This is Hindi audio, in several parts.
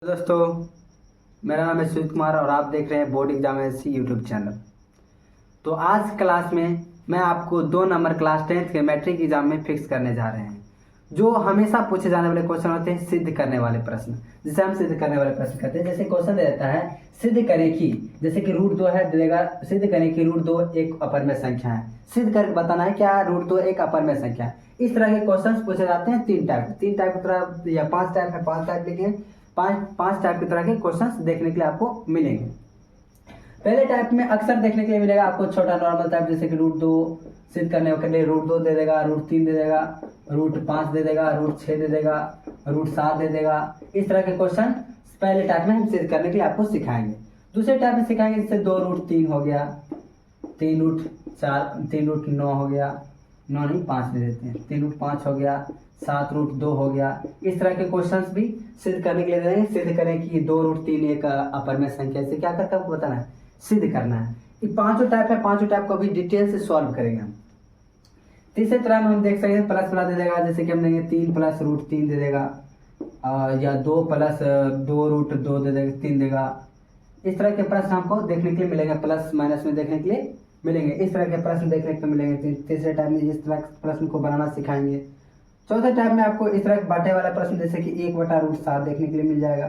दोस्तों, मेरा नाम है सुजीत कुमार और आप देख रहे हैं board exam SC YouTube channel. तो आज क्लास में मैं आपको 2 नंबर क्लास 10th के मैट्रिक एग्जाम में फिक्स करने जा रहे हैं। जो हमेशा पूछे जाने वाले क्वेश्चन होते हैं सिद्ध करने वाले प्रश्न, जिसे हम सिद्ध करने वाले प्रश्न कहते हैं। जैसे क्वेश्चन दे देता है सिद्ध करें कि, जैसे कि रूट 2 है, देगा सिद्ध करें कि रूट 2 एक अपरमेय संख्या है। सिद्ध करके बताना है क्या रूट 2 एक अपरमेय संख्या है। इस तरह के क्वेश्चन पूछे जाते हैं 3 टाइप की तरह या 5 टाइप है, 5 टाइप लिखे हैं। पांच टाइप की तरह के क्वेश्चंस देखने के लिए आपको मिलेंगे। पहले टाइप में अक्सर देखने के लिए मिलेगा आपको छोटा नॉर्मल टाइप, जैसे कि रूट 2 सिद्ध करने के लिए रूट 2 दे देगा, रूट 3 दे देगा, रूट 5 दे देगा, रूट 6 दे देगा, रूट 7 दे देगा। इस तरह के क्वेश्चन पहले टाइप में हम सिद्ध करने के लिए आपको सिखाएंगे। दूसरे टाइप में सिखाएंगे जैसे 2 रूट 3 हो गया, 3 रूट 4, 3 रूट 9 हो गया, 9 नहीं 5 दे देते हैं, 3 रूट 5 हो गया, 7 रूट 2 हो गया। इस तरह के क्वेश्चंस भी सिद्ध करने के लिए देंगे। सिद्ध करें कि 2 रूट 3 एक अपरमेय संख्या, से क्या करता है आपको बताना है, सिद्ध करना है। ये पांचों टाइप है, पांचों टाइप को भी डिटेल से सॉल्व करेंगे हम। तीसरे तरह में हम देख सकते हैं प्लस दे देगा, जैसे कि हम देंगे 3 प्लस रूट 3 दे देगा, या 2 प्लस 2 रूट 2 दे देगा, 3 देगा। इस तरह के प्रश्न हमको देखने के लिए मिलेंगे, प्लस माइनस में देखने के लिए मिलेंगे। इस तरह के प्रश्न देखने को मिलेंगे। तीसरे टाइप में इस तरह प्रश्न को बनाना सिखाएंगे। चौथे टाइप में आपको इस तरह बांटे वाला प्रश्न, जैसे कि 1/√7 देखने के लिए मिल जाएगा,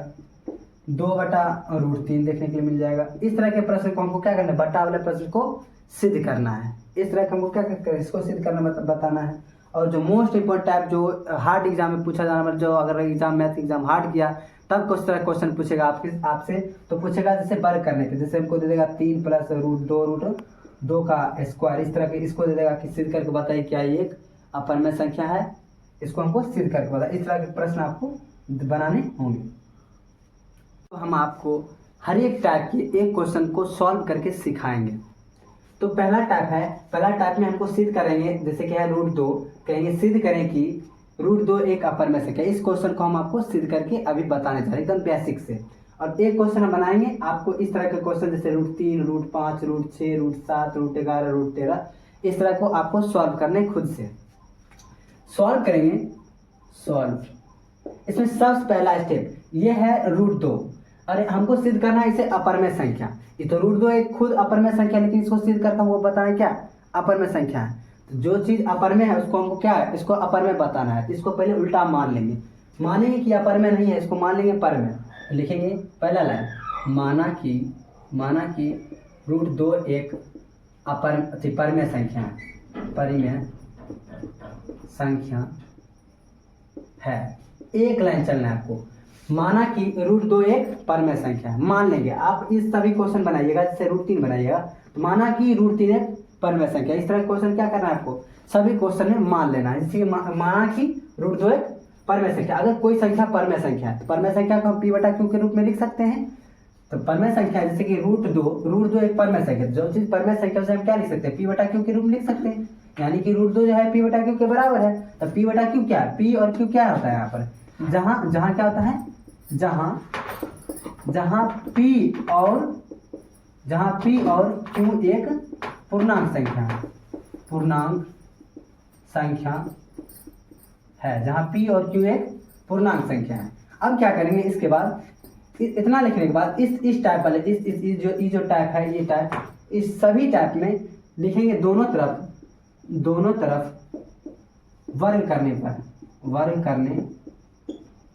2/√3 देखने के लिए मिल जाएगा। इस तरह के प्रश्न को हमको क्या करना है, बट्टा वाले प्रश्न को सिद्ध करना है। इस तरह का हमको क्या करना है, इसको सिद्ध करना बताना है। और जो मोस्ट इंपोर्टेंट टाइप, जो हार्ड एग्जाम में पूछा जाना, जो अगर एग्जाम मैथ एग्जाम हार्ड किया तब कुछ तरह क्वेश्चन पूछेगा आपसे, तो पूछेगा जैसे वर्ग करने के, जैसे हमको दे देगा 3 प्लस रूट 2 का स्क्वायर। इस तरह के इसको दे देगा कि सिद्ध करके बताइए क्या ये एक अपरमेय संख्या है, इसको हमको सिद्ध करके बताइए। इस तरह के प्रश्न आपको बनाने होंगे। तो हम आपको हर एक टाइप के एक क्वेश्चन को सॉल्व करके सिखाएंगे। तो पहला टाइप में हमको सिद्ध करेंगे, जैसे कि है रूट 2, कहेंगे सिद्ध करें कि रूट 2 एक अपरमेय संख्या। इस क्वेश्चन को हम आपको सिद्ध करके अभी बताने जा रहे हैं, एकदम बेसिक से। और एक क्वेश्चन हम बनाएंगे आपको इस तरह के क्वेश्चन, जैसे root 3, root 5, root 6, root 7, root 11, root 13, इस तरह को आपको सॉल्व करने खुद से सॉल्व करेंगे। इसमें सबसे पहला स्टेप ये है रूट 2, और हमको सिद्ध करना है इसे अपरमेय संख्या। ये तो रूट 2 एक खुद अपरमेय संख्या, लेकिन इसको सिद्ध करता हूँ वो बताना क्या अपरमेय संख्या है। तो जो चीज अपरमेय है उसको हमको क्या है, इसको अपरमेय बताना है। इसको पहले उल्टा मान लेंगे, मानेंगे कि अपरमेय नहीं है, इसको मान लेंगे परमेय। तो लिखेंगे पहला लाइन, माना कि रूट 2 एक परमेय संख्या है, परिमेय संख्या है। एक लाइन चलना है आपको, माना कि रूट 2 एक परमेय संख्या है, मान लेंगे। आप इस सभी क्वेश्चन बनाइएगा, जैसे रूट 3 बनाइएगा तो माना कि रूट 3 एक परमेय संख्या। इस तरह क्वेश्चन क्या करना है आपको, सभी क्वेश्चन में मान लेना है। इसलिए माना कि रूट 2 एक परमेय संख्या। अगर कोई संख्या परमेय संख्या है तो परमेय संख्या को हम p/q के रूप में लिख सकते हैं। तो परमेय संख्या जैसे कि रूट 2 एक परमेय संख्या, जो चीज परमेय संख्या उसे हम क्या लिख सकते हैं, p/q के रूप में लिख सकते हैं। यानी कि रूट 2 जो है p/q के बराबर है। तो p/q क्या है, p और q क्या होता है यहाँ पर, जहां क्या होता है, जहां p और q एक पूर्णांक संख्या है, जहां p और q एक पूर्णांक संख्या है। अब क्या करेंगे, इसके बाद इतना लिखने के बाद इस टाइप वाले जो टाइप है, ये टाइप, इस सभी टाइप में लिखेंगे दोनों तरफ वर्ग करने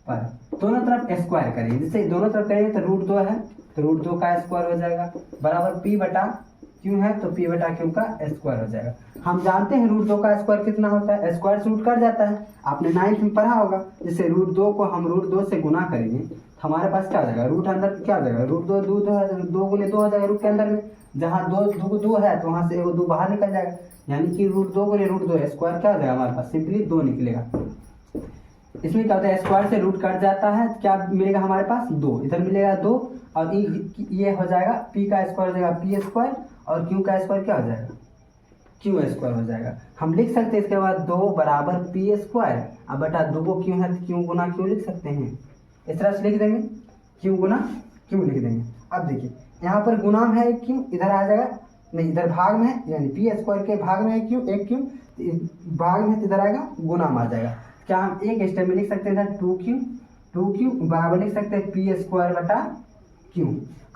पर दोनों तरफ स्क्वायर करेंगे। जैसे दोनों तरफ करेंगे तो रूट 2 है तो रूट 2 का स्क्वायर हो जाएगा, बराबर p/q है तो p/q का स्क्वायर हो जाएगा। हम जानते हैं रूट 2 का स्क्वायर कितना होता है, स्क्वायर से रूट कट जाता है, आपने 9th में पढ़ा होगा। जैसे रूट 2 को हम रूट 2 से गुना करेंगे तो हमारे पास क्या हो जाएगा, रूट अंदर क्या हो जाएगा, रूट 2 है, 2 गुने 2 हो जाएगा रूट के अंदर में। जहाँ 2 है तो वहां से 2 बाहर निकल जाएगा, यानी कि रूट 2 गुने रूट 2 स्क्वायर क्या हो जाएगा, हमारे पास सिंपली 2 निकलेगा। इसमें क्या होता है, स्क्वायर से रूट कट जाता है, क्या मिलेगा हमारे पास 2, इधर मिलेगा 2, और ये हो जाएगा p का स्क्वायर हो जाएगा p² और q का स्क्वायर क्या हो जाएगा, q² हो जाएगा। हम लिख सकते हैं इसके बाद 2 बराबर p², अब बटा 2 को q है तो q गुना q लिख सकते हैं। इस तरह से लिख देंगे, q गुना q लिख देंगे। अब देखिए यहाँ पर गुणाम है q, इधर आ जाएगा, नहीं इधर भाग में है, यानी p² के भाग में है q, एक q भाग में, इधर आएगा गुणाम आ जाएगा। क्या हम एक स्टेप में लिख सकते हैं 2q 2q बराबर लिख सकते हैं पी स्क्वायर बटा q।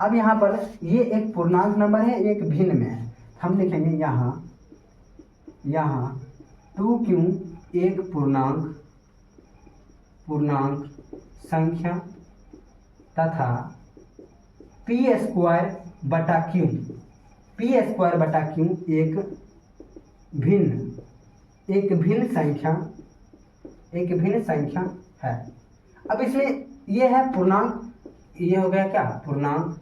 अब यहाँ पर ये एक पूर्णांक नंबर है, एक भिन्न में है, हम लिखेंगे यहाँ 2q एक पूर्णांक संख्या तथा पी स्क्वायर बटा क्यू एक भिन्न संख्या है। अब इसमें ये है पूर्णांक, ये हो गया क्या पूर्णांक,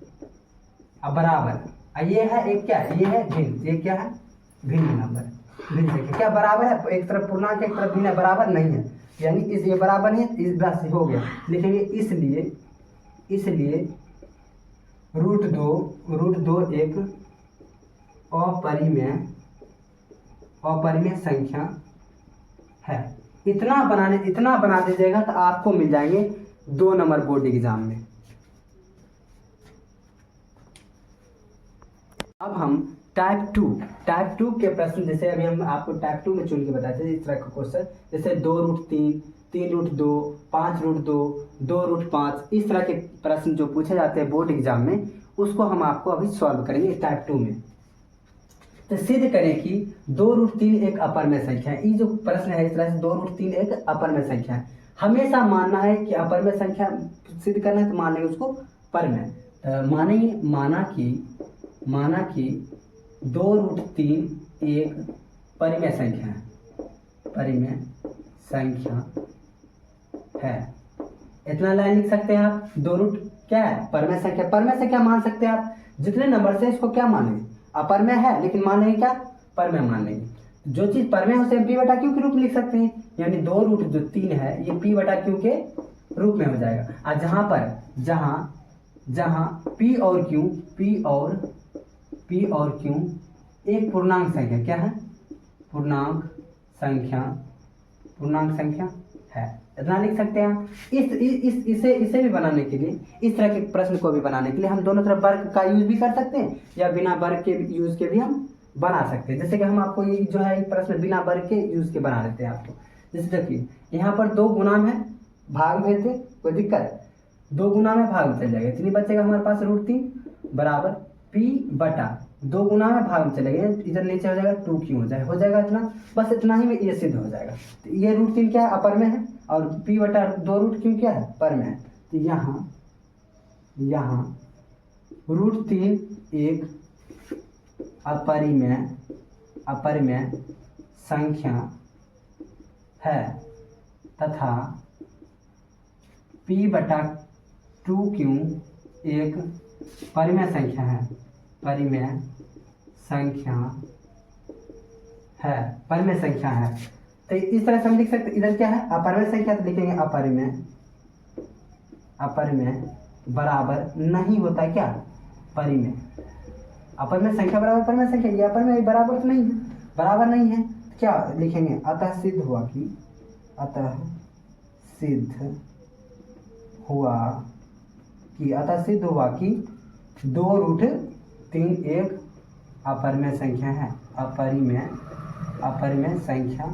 अब बराबर, ये है एक क्या, ये है भिन्न, ये क्या है भिन्न नंबर, भिन्न संख्या क्या बराबर है, एक तरफ पूर्णांक एक तरफ भिन्न है, बराबर नहीं है, यानी इस ये बराबर नहीं है, इस बस हो गया, लिखेंगे इसलिए रूट दो एक अपरिमेय संख्या है। इतना बना दीजिएगा तो आपको मिल जाएंगे 2 नंबर बोर्ड एग्जाम में। अब हम टाइप टू के प्रश्न, जैसे अभी हम आपको टाइप 2 में चुन के बताते हैं इस तरह का क्वेश्चन, जैसे 2√3, 3√2, 5√2, 2√5, इस तरह के प्रश्न जो पूछे जाते हैं बोर्ड एग्जाम में, उसको हम आपको अभी सॉल्व करेंगे टाइप 2 में। तो सिद्ध करें कि 2√3 एक अपरिमेय संख्या है। ये जो प्रश्न है इस तरह से 2√3 एक अपरिमेय संख्या है। हमेशा मानना है कि अपरिमेय संख्या सिद्ध करना है तो मान लेंगे उसको परिमेय, माना कि 2√3 एक परिमेय संख्या है। इतना लाइन लिख सकते हैं आप। 2 क्या है परिमेय संख्या मान सकते हैं आप, जितने नंबर से इसको क्या मानेंगे, अपरिमेय है लेकिन मान लेंगे क्या परिमेय मान लेंगे। जो चीज परिमेय है उसे पी बटा क्यू के रूप में लिख सकते हैं, यानी 2√3 है ये पी बटा क्यू के रूप में हो जाएगा। और जहां पी और क्यू एक पूर्णांक संख्या क्या है, पूर्णांक संख्या है, इतना लिख सकते हैं आप। इसे भी बनाने के लिए, इस तरह के प्रश्न को भी बनाने के लिए हम दोनों तरफ वर्ग का यूज भी कर सकते हैं या बिना वर्ग के यूज के भी हम बना सकते हैं। जैसे कि हम आपको ये जो है प्रश्न बिना वर्ग के यूज के बना देते हैं आपको। जैसे देखिए यहाँ पर 2 गुणाम है, भाग में थे, कोई दिक्कत, 2 गुणाम है भाग में चल जाएगा, इतनी बचेगा हमारे पास √3 बराबर पी बटा 2 गुना में भाग में चले गए, इधर नीचे हो जाएगा 2q हो जाएगा इतना, बस इतना ही में ये सिद्ध हो जाएगा। तो ये √3 क्या है अपरिमेय है और p बटा 2√q क्या है परिमेय है। तो यहाँ √3 एक अपरिमेय संख्या है तथा p बटा 2q एक परिमेय संख्या है, परिमेय संख्या है। तो इस तरह से हम लिख सकते, इधर क्या है अपरिमेय संख्या, तो लिखेंगे अपरिमेय बराबर नहीं होता है क्या परिमेय, अपरिमेय संख्या बराबर परिमेय संख्या, ये अपरिमेय बराबर तो नहीं है, बराबर नहीं है, क्या लिखेंगे अतः सिद्ध हुआ कि 2√3 एक अपरिमेय संख्या है, अपरिमेय संख्या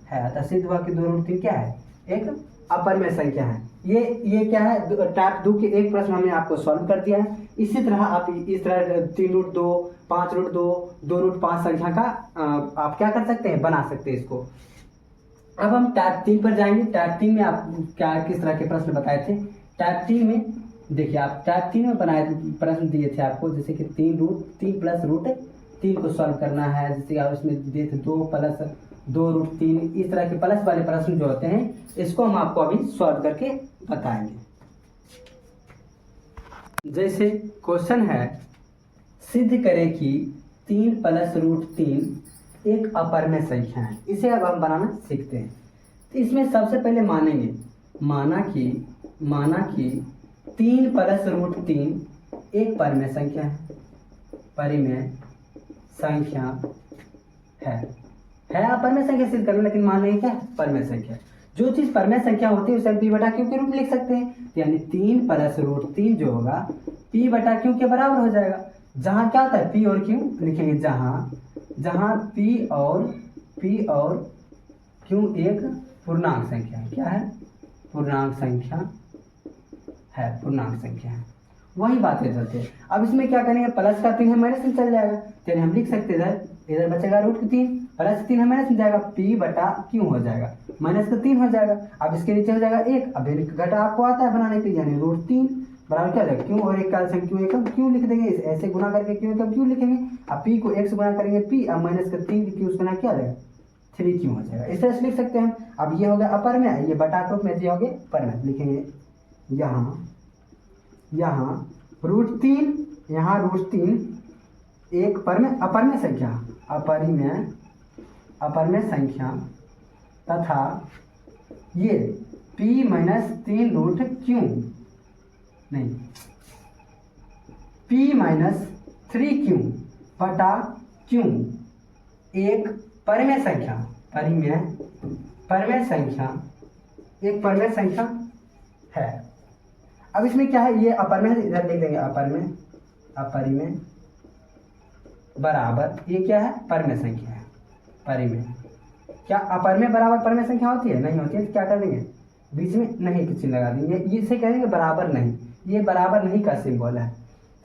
है। अतः सिद्ध हुआ कि 2√3 क्या है एक अपरिमेय संख्या है। ये क्या है टाइप 2 के एक प्रश्न हमने आपको सॉल्व कर दिया है। इसी तरह आप इस तरह 3√2, 5√2, 2√5 संख्या का आप क्या कर सकते हैं बना सकते हैं इसको। अब हम टाइप 3 पर जाएंगे। टाइप 3 में आप क्या किस तरह के प्रश्न बताए थे। टाइप 3 में देखिए आप टाइप 3 में बनाए प्रश्न दिए थे आपको, जैसे कि 3 प्लस √3 को सॉल्व करना है, जैसे आप उसमें दिए थे 2 प्लस 2√3, इस तरह के प्लस वाले प्रश्न जो होते हैं इसको हम आपको अभी सॉल्व करके बताएंगे। जैसे क्वेश्चन है सिद्ध करें कि 3 प्लस √3 एक अपरिमेय संख्या है। इसे अब हम बनाना सीखते हैं। तो इसमें सबसे पहले मानेंगे, माना कि 3 प्लस √3 एक परिमेय संख्या है, परिमेय संख्या है अपरिमेय संख्या सिद्ध करना, लेकिन मान लेंगे क्या परिमेय संख्या। जो चीज परिमेय संख्या होती है उसे हम p बटा क्यू के रूप में लिख सकते हैं, यानी 3 प्लस √3 जो होगा p बटा क्यू के बराबर हो जाएगा। जहां क्या होता है p और q लिखेंगे, जहां p और q एक पूर्णांक संख्या है, क्या है पूर्णांक संख्या है, पूर्णांक संख्या है। वही बातें चलते हैं। अब इसमें क्या करेंगे, प्लस का 3 है माइनस में चल जाएगा, तो हम लिख सकते हैं इधर बचेगा √3 प्लस 3 है माइनस में जाएगा, p बटा क्यों हो जाएगा, माइनस का 3 हो जाएगा। अब इसके नीचे हो जाएगा 1, अब घटा आपको आता है बनाने के लिए, यानी √3 बराबर क्या हो जाएगा, क्यों और एक का एलसीएम क्यों एकम क्यों लिख देंगे, ऐसे गुना करके क्यों एकम क्यों लिखेंगे। अब p को 1 से गुना करेंगे p, अब माइनस का 3 क्यों से गुना क्या आ जाएगा 3 क्यों हो जाएगा। इस तरह से लिख सकते हैं। अब ये हो गया अपर में, ये बटा टॉप में, ये हो गया पर में, लिखेंगे यहाँ √3, यहाँ √3 एक पर में अपर में संख्या, अपर में संख्या तथा ये p माइनस 3 रूट क्यों नहीं p माइनस 3 क्यों बटा क्यों एक परिमेय संख्या, परिमेय संख्या एक परिमेय संख्या है। अब इसमें क्या है, ये अपर में इधर लिख देंगे, अपरिमेय बराबर ये क्या है, परिमेय संख्या है। परिमेय क्या अपर में बराबर परिमेय संख्या होती है, नहीं होती है, तो क्या कर देंगे बीच में नहीं की चिन्ह लगा देंगे, ये इसे कहेंगे बराबर नहीं, ये बराबर नहीं का सिंबल है।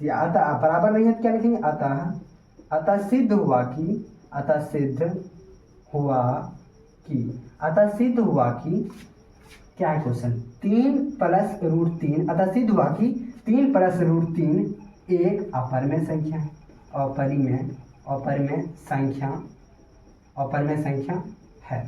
तो अतः बराबर नहीं है तो क्या लिखेंगे, अतः सिद्ध हुआ कि क्या है क्वेश्चन, 3 प्लस √3, अतः सिद्ध हुआ कि 3 प्लस √3 एक अपरिमेय संख्या है, अपरिमेय संख्या है।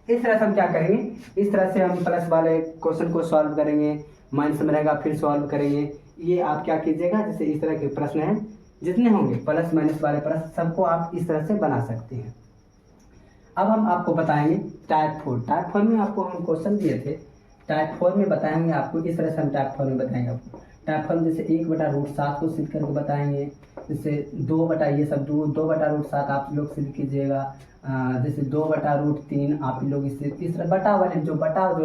इस तरह से हम क्या करेंगे, इस तरह से हम प्लस वाले क्वेश्चन को सॉल्व करेंगे, माइनस में रहेगा फिर सॉल्व करेंगे। ये आप क्या कीजिएगा, जैसे इस तरह के प्रश्न हैं जितने होंगे प्लस माइनस वाले प्रश्न, सबको आप इस तरह से बना सकते हैं। अब हम आपको बताएंगे टाइप 4 में आपको हम क्वेश्चन दिए थे, टाइप 4 में बताएंगे आपको, इस तरह से हम टाइप 4 में बताएंगे आपको। टाइप 4 में जैसे 1/√7 को सिद्ध करके बताएंगे, जैसे 2 ये सब 2/√7 आप लोग सिद्ध कीजिएगा, जैसे 2/√3 आप लोग इससे इस तरह बटा वाले जो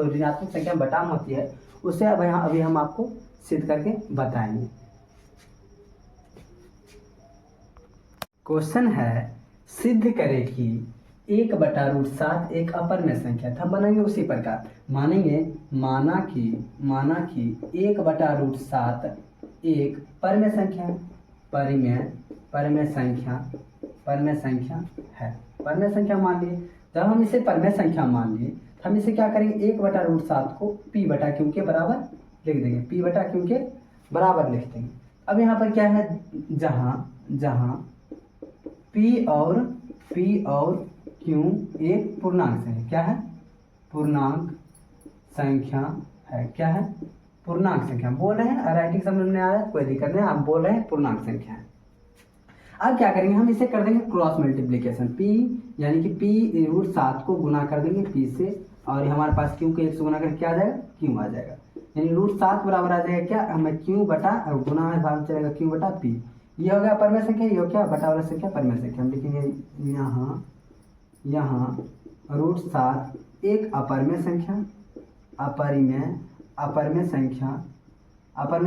ऋणात्मक संख्या बटा में होती है उसे अभी हम आपको सिद्ध करके बताएंगे। क्वेश्चन है सिद्ध करें कि 1/√7 एक अपरिमेय संख्या था, बनाएंगे उसी प्रकार, माना कि 1/√7 एक परिमेय संख्या है, परिमेय संख्या है, परिमेय संख्या मान लिए। जब हम इसे परिमेय संख्या मान लिए तो हम इसे क्या करेंगे, 1/√7 को p बटा क्यों के बराबर लिख देंगे, p बटा क्यों के बराबर लिख देंगे। अब यहाँ पर क्या है, जहाँ p और क्यों एक पूर्णांक संख्या, क्या है, पूर्णांक संख्या है, क्या है, पूर्णांक संख्या बोल रहे हैं, राइटिंग समझ में आ रहा है कोई दिक्कत नहीं, आप बोल रहे हैं पूर्णांक संख्या है। अब क्या करेंगे, हम इसे कर देंगे क्रॉस मल्टीप्लिकेशन, p यानी कि p √7 को गुना कर देंगे p से, और हमारे पास क्यों के 1 से गुना करके क्या आ जाएगा, क्यों आ जाएगा, यानी √7 बराबर आ जाएगा क्या, हमें क्यों बटा गुना में भाग चलेगा क्यों बटा p। ये हो गया परिमेय संख्या, ये हो क्या बटा वाला संख्या परिमेय संख्या। हम लिखेंगे यहाँ √7 एक अपरिमेय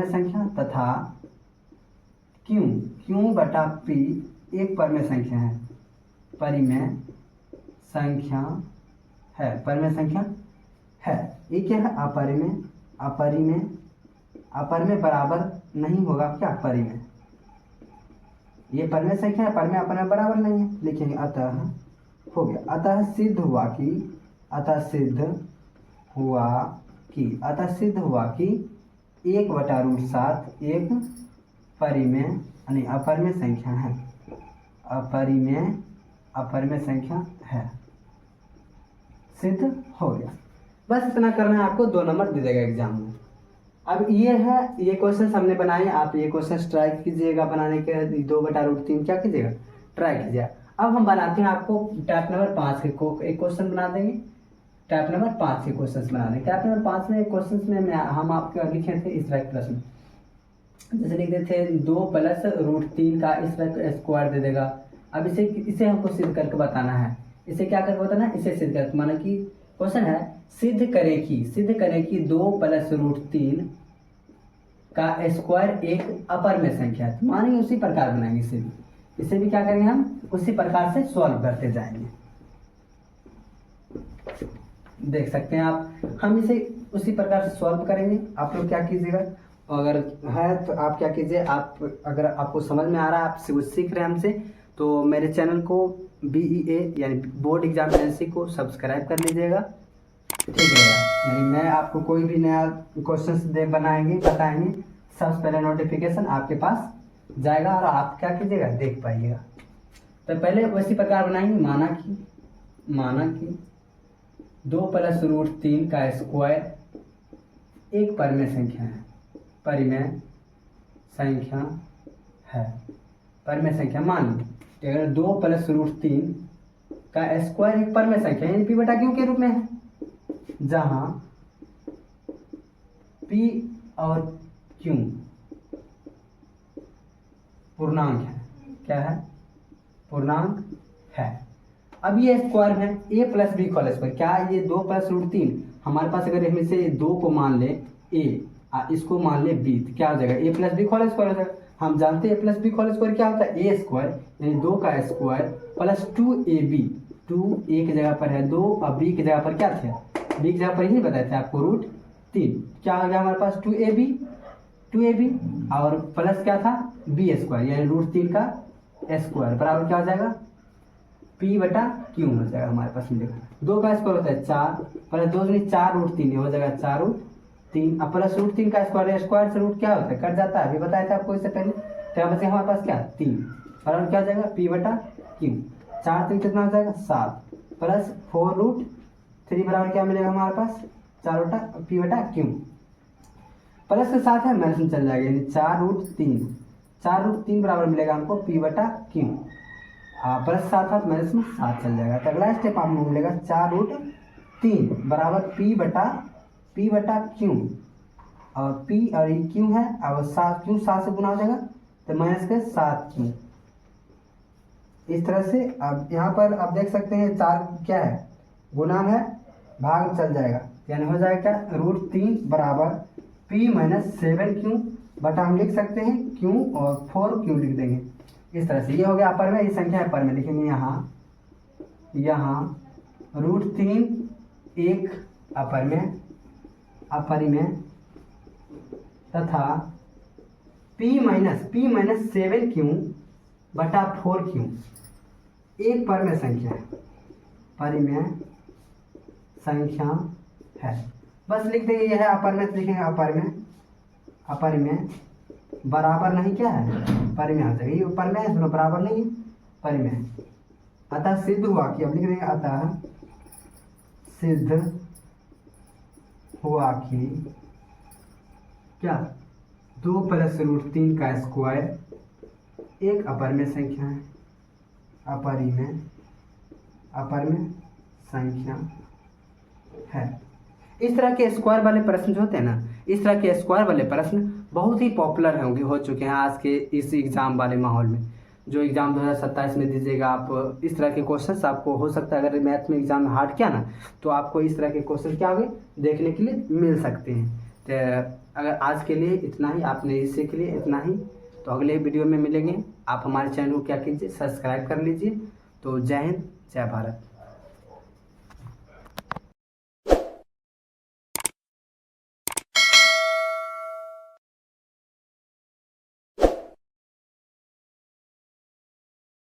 संख्या तथा क्यों बटा p एक परिमेय संख्या है, परिमेय संख्या है। ये क्या है, अपरिमेय बराबर नहीं होगा क्या, परिमेय, ये परिमेय संख्या है, परिमेय अपरिमेय बराबर नहीं है, लिखेंगे अतः हो गया, अतः सिद्ध हुआ कि 1/√7 एक अपरिमेय संख्या है, अपरिमेय संख्या है, सिद्ध हो गया। बस इतना करना है आपको, 2 नंबर दे देगा एग्जाम में। अब ये क्वेश्चन हमने बनाए, आप ये क्वेश्चन ट्राई कीजिएगा बनाने के, 2/√3 क्या कीजिएगा ट्राई कीजिएगा। अब हम बनाते हैं आपको टाइप नंबर 5 के एक क्वेश्चन बना देंगे, टाइप नंबर 5 के क्वेश्चन बना देंगे। टाइप नंबर 5 में क्वेश्चन में हम आपके लिखे थे इस तरह के प्रश्न, जैसे लिख देते थे 2 + √3 का इस तरह का स्क्वायर दे देगा। अब इसे हमको सिद्ध करके बताना है, इसे क्या करके बताना है, इसे सिद्ध करके, माना कि क्वेश्चन है सिद्ध करें कि 2 + √3 का स्क्वायर एक अपरिमेय संख्या है। मानेंगे उसी प्रकार बनाएंगे, इसे भी क्या करेंगे, हम उसी प्रकार से सॉल्व करते जाएंगे। देख सकते हैं आप, हम इसे उसी प्रकार से सॉल्व करेंगे। आप लोग क्या कीजिएगा, अगर है तो आप क्या कीजिए, आप अगर आपको समझ में आ रहा है, आप कुछ सीख रहे हैं हमसे, तो मेरे चैनल को BEA यानी बोर्ड एग्जामिनेशन को सब्सक्राइब कर लीजिएगा, ठीक रहेगा। यानी मैं आपको कोई भी नया क्वेश्चन दे बताएंगे, सबसे पहले नोटिफिकेशन आपके पास जाएगा और आप क्या कीजिएगा, देख पाइएगा। तो पहले उसी प्रकार बनाएंगे। माना कि 2 + √3 का स्क्वायर एक परिमेय संख्या है। परिमेय संख्या मान लो, अगर 2 + √3 का स्क्वायर एक परिमेय संख्या यानी P बटा Q के रूप में है, जहां P और Q पूर्णांक है। क्या है? पूर्णांक है। अब ये स्क्वायर है a + b होल स्क्वायर। क्या ये 2 + √3 हमारे पास, अगर इसमें से 2 को मान ले a और इसको मान ले b, तो क्या हो जाएगा, a + b होल स्क्वायर हो जाएगा। हम जानते हैं a + b होल स्क्वायर क्या होता है, a स्क्वायर यानी 2 का स्क्वायर प्लस 2ab। 2 a की जगह पर है 2 और b की जगह पर क्या थे, b की जगह पर ही बताए थे आपको √3। क्या हो गया हमारे पास 2ab और प्लस क्या था b स्क्वायर यानी √3 का स्क्वायर बराबर क्या हो जाएगा, P बटा Q हो जाएगा। हमारे पास मिलेगा 2 का स्क्वायर होता है 4 प्लस 2 दूनी 4 √3 हो जाएगा 4√3 और प्लस √3 का स्क्वायर से रूट क्या होता है, कट जाता है, अभी बताया था आपको इससे पहले। तो यहाँ बचे हमारे पास क्या 3 बराबर क्या हो जाएगा P बटा Q। 4 3 कितना हो जाएगा 7 प्लस 4√3 बराबर क्या मिलेगा हमारे पास 4 बटा P बटा Q। प्लस के साथ है माइनस में चल जाएगा यानी 4√3 बराबर मिलेगा हमको P बटा Q। हाँ प्लस 7 माइनस में 7 चल जाएगा। तो अगला स्टेप आपको मिलेगा 4√3 बराबर P बटा Q, और P और Q है, और 7 से गुना हो जाएगा तो माइनस के 7Q। इस तरह से अब यहाँ पर आप देख सकते हैं 4 क्या है, गुणाम है, भाग चल जाएगा यानी हो जाएगा क्या √3 बराबर P - 7Q बटा हम लिख सकते हैं Q और 4Q लिख देंगे। इस तरह से ये हो गया अपर में, ये संख्या अपर में लिखेंगे। यहाँ √3 एक अपरिमेय तथा P - 7Q बटा 4Q एक परिमेय संख्या है। बस लिख देंगे यह है अपरिमेय, तो लिखेंगे अपरिमेय बराबर नहीं क्या है, परिमेय हो जाएगा। ये परिमेय है, बराबर नहीं है, परिमेय। अतः सिद्ध हुआ कि, अब लिख देंगे अतः सिद्ध हुआ कि क्या 2 + √3 का स्क्वायर एक अपरिमेय संख्या है, अपरिमेय संख्या है। इस तरह के स्क्वायर वाले प्रश्न जो होते हैं ना, इस तरह के स्क्वायर वाले प्रश्न बहुत ही पॉपुलर हो चुके हैं आज के इस एग्ज़ाम वाले माहौल में। जो एग्ज़ाम 2027 में दीजिएगा आप, इस तरह के क्वेश्चंस आपको हो सकता है, अगर मैथ में एग्ज़ाम में हार्ड किया ना, तो आपको इस तरह के क्वेश्चन क्या होंगे देखने के लिए मिल सकते हैं। तो अगर आज के लिए इतना ही, आपने इससे के लिए इतना ही, तो अगले वीडियो में मिलेंगे। आप हमारे चैनल को क्या कीजिए, सब्सक्राइब कर लीजिए। तो जय हिंद, जय भारत।